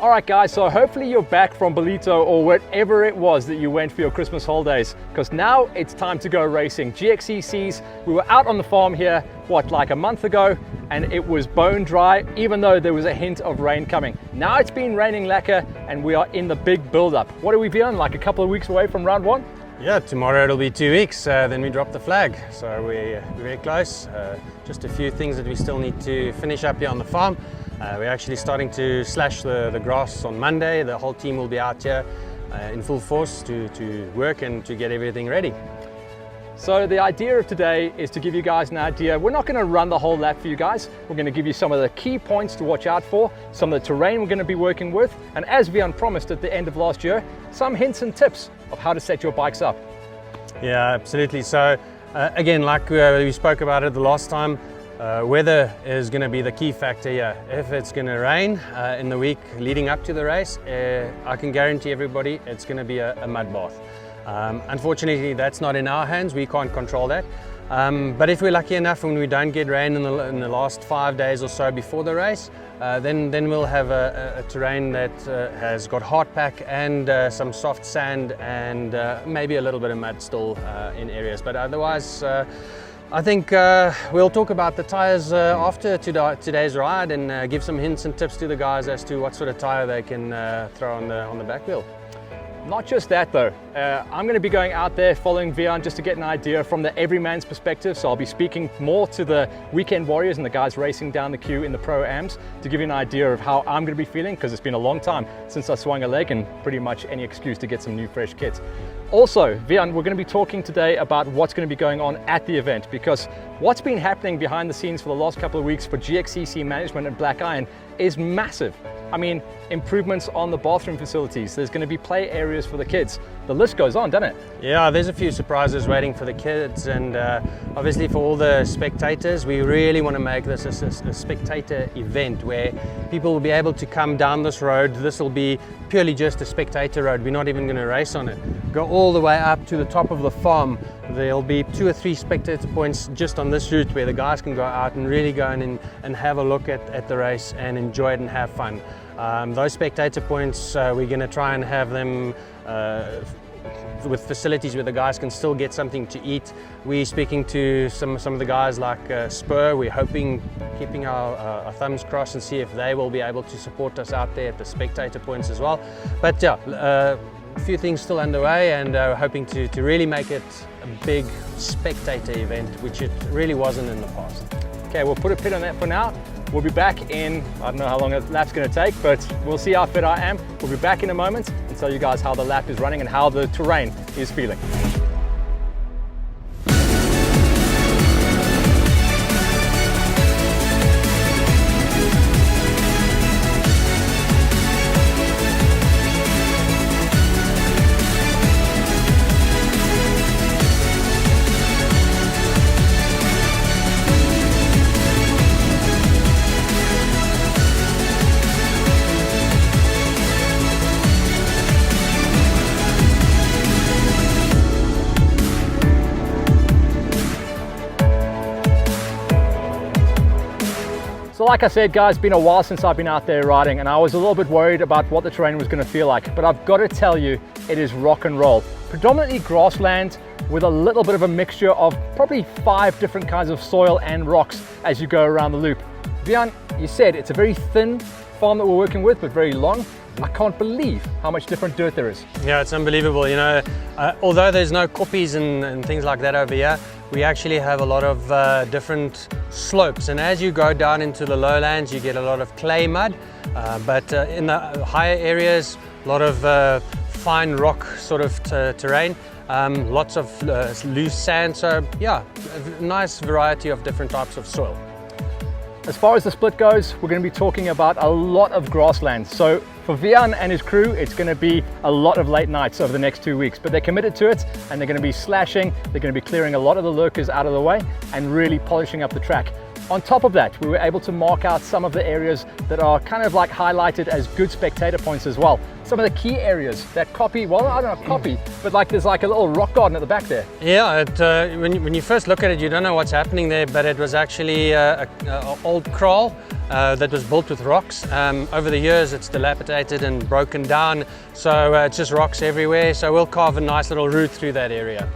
All right guys, so hopefully you're back from Bolito or wherever it was that you went for your Christmas holidays, because now it's time to go racing. GXCCs, we were out on the farm here, like a month ago, and it was bone dry, even though there was a hint of rain coming. Now it's been raining lacquer and we are in the big build-up. What are we feeling, like a couple of weeks away from round one? Yeah, tomorrow it'll be 2 weeks, then we drop the flag. So we're very close. Just a few things that we still need to finish up here on the farm. We're actually starting to slash the grass on Monday. The whole team will be out here in full force to work and to get everything ready. So the idea of today is to give you guys an idea. We're not going to run the whole lap for you guys. We're going to give you some of the key points to watch out for, some of the terrain we're going to be working with, and as Vian promised at the end of last year, some hints and tips of how to set your bikes up. Yeah, absolutely. So again, like we spoke about it the last time, weather is going to be the key factor here. If it's going to rain in the week leading up to the race, I can guarantee everybody it's going to be a mud bath. Unfortunately, that's not in our hands. We can't control that. But if we're lucky enough and we don't get rain in the last 5 days or so before the race, then we'll have a terrain that has got hard pack and some soft sand and maybe a little bit of mud still in areas. But otherwise, I think we'll talk about the tyres after today's ride and give some hints and tips to the guys as to what sort of tyre they can throw on the back wheel. Not just that though, I'm going to be going out there following Vian just to get an idea from the everyman's perspective. So I'll be speaking more to the weekend warriors and the guys racing down the queue in the Pro-Ams to give you an idea of how I'm going to be feeling, because it's been a long time since I swung a leg and pretty much any excuse to get some new fresh kit. Also, Vian, we're going to be talking today about what's going to be going on at the event, because what's been happening behind the scenes for the last couple of weeks for GXCC management and Black Iron is massive. I mean, improvements on the bathroom facilities, there's going to be play areas for the kids. The list goes on, doesn't it? Yeah, there's a few surprises waiting for the kids, and obviously for all the spectators. We really want to make this a spectator event where people will be able to come down this road. This will be purely just a spectator road. We're not even going to race on it. Go all the way up to the top of the farm. There'll be 2 or 3 spectator points just on this route where the guys can go out and really go in and have a look at the race and enjoy it and have fun. Those spectator points, we're going to try and have them with facilities where the guys can still get something to eat. We're speaking to some of the guys like Spur. We're hoping, keeping our thumbs crossed, and see if they will be able to support us out there at the spectator points as well. But yeah, a few things still underway, and hoping to really make it a big spectator event, which it really wasn't in the past. Okay, we'll put a pin on that for now. We'll be back in, I don't know how long a lap's going to take, but we'll see how fit I am. We'll be back in a moment and tell you guys how the lap is running and how the terrain is feeling. So like I said guys, it's been a while since I've been out there riding, and I was a little bit worried about what the terrain was going to feel like, but I've got to tell you, it is rock and roll. Predominantly grassland with a little bit of a mixture of probably 5 different kinds of soil and rocks as you go around the loop. Vian, you said it's a very thin farm that we're working with, but very long. I can't believe how much different dirt there is. Yeah, it's unbelievable. You know, although there's no koppies and things like that over here, we actually have a lot of different slopes, and as you go down into the lowlands you get a lot of clay mud, but in the higher areas a lot of fine rock sort of terrain, lots of loose sand. So yeah, a nice variety of different types of soil. As far as the split goes, we're going to be talking about a lot of grassland. So for Vian and his crew, it's going to be a lot of late nights over the next 2 weeks, but they're committed to it, and they're going to be slashing, they're going to be clearing a lot of the lurkers out of the way and really polishing up the track. On top of that, we were able to mark out some of the areas that are kind of like highlighted as good spectator points as well. Some of the key areas that copy, well, I don't know, copy, but like there's like a little rock garden at the back there. Yeah, when you first look at it, you don't know what's happening there, but it was actually an old kraal that was built with rocks. Over the years, it's dilapidated and broken down, so it's just rocks everywhere. So we'll carve a nice little route through that area.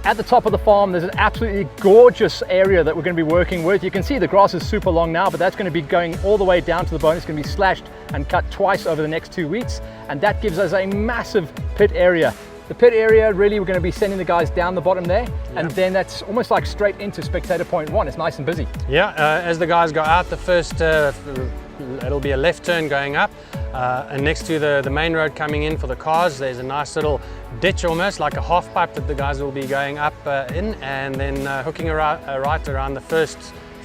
At the top of the farm, there's an absolutely gorgeous area that we're going to be working with. You can see the grass is super long now, but that's going to be going all the way down to the bone. It's going to be slashed and cut twice over the next 2 weeks, and that gives us a massive pit area. The pit area, really, we're going to be sending the guys down the bottom there, and then that's almost like straight into spectator point 1. It's nice and busy. Yeah, as the guys go out, the first, it'll be a left turn going up, and next to the main road coming in for the cars, there's a nice little ditch, almost like a half pipe, that the guys will be going up in, and then hooking right around the first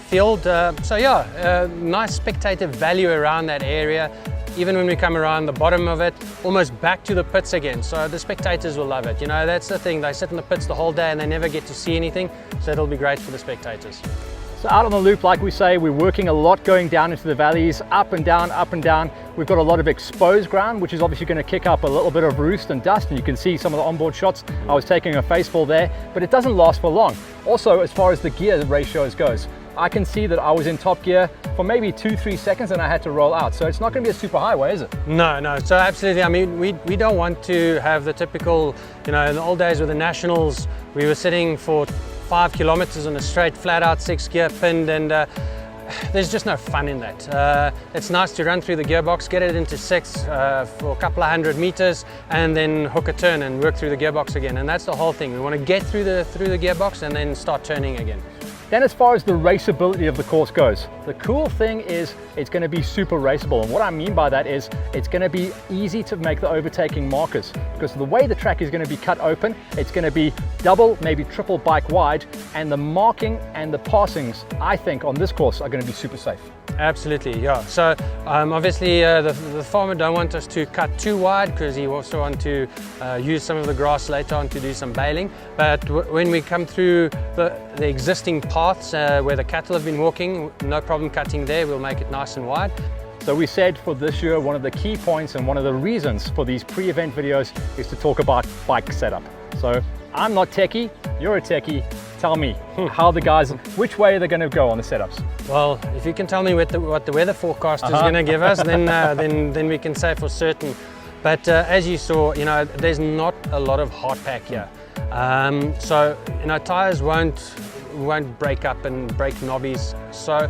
field. So yeah, nice spectator value around that area. Even when we come around the bottom of it, almost back to the pits again. So the spectators will love it. You know, that's the thing. They sit in the pits the whole day and they never get to see anything. So it'll be great for the spectators. So out on the loop, like we say, we're working a lot going down into the valleys, up and down, up and down. We've got a lot of exposed ground, which is obviously going to kick up a little bit of roost and dust. And you can see some of the onboard shots. I was taking a faceful there, but it doesn't last for long. Also, as far as the gear ratios goes, I can see that I was in top gear for maybe 2-3 seconds and I had to roll out. So it's not going to be a super highway, is it? No. So absolutely. I mean, we don't want to have the typical, you know, in the old days with the Nationals, we were sitting for 5 kilometers on a straight, flat out 6 gear pinned, and there's just no fun in that. It's nice to run through the gearbox, get it into 6 for a couple of 100 meters, and then hook a turn and work through the gearbox again. And that's the whole thing. We want to get through the gearbox and then start turning again. Then as far as the raceability of the course goes, the cool thing is it's going to be super raceable. And what I mean by that is it's going to be easy to make the overtaking markers, because the way the track is going to be cut open, it's going to be double, maybe triple bike wide, and the marking and the passings, I think, on this course are going to be super safe. Absolutely, yeah. So obviously the farmer don't want us to cut too wide, because he also want to use some of the grass later on to do some baling. But when we come through the existing paths where the cattle have been walking, no problem cutting there. We'll make it nice and wide. So we said for this year, one of the key points and one of the reasons for these pre-event videos is to talk about bike setup. So I'm not techie, you're a techie. Tell me how the guys, which way are they going to go on the setups? Well, if you can tell me what the weather forecast is going to give us, then we can say for certain. But as you saw, you know, there's not a lot of hard pack here. So, you know, tires won't break up and break knobbies. So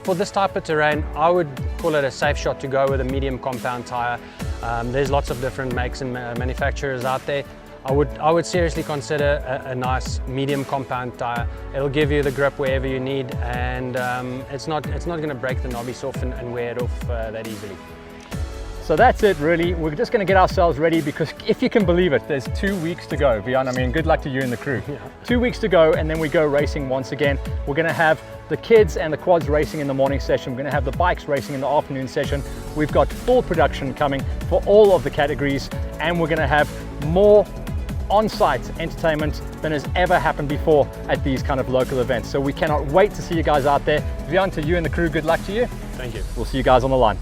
for this type of terrain, I would call it a safe shot to go with a medium compound tire. There's lots of different makes and manufacturers out there. I would seriously consider a nice medium compound tire. It'll give you the grip wherever you need, and it's not going to break the knobbies off and wear it off that easily. So that's it, really. We're just going to get ourselves ready, because if you can believe it, there's 2 weeks to go. Bjorn, I mean, good luck to you and the crew. Yeah. 2 weeks to go, and then we go racing once again. We're going to have the kids and the quads racing in the morning session. We're going to have the bikes racing in the afternoon session. We've got full production coming for all of the categories, and we're going to have more on-site entertainment than has ever happened before at these kind of local events. So we cannot wait to see you guys out there. Bjorn, to you and the crew, good luck to you. Thank you. We'll see you guys on the line.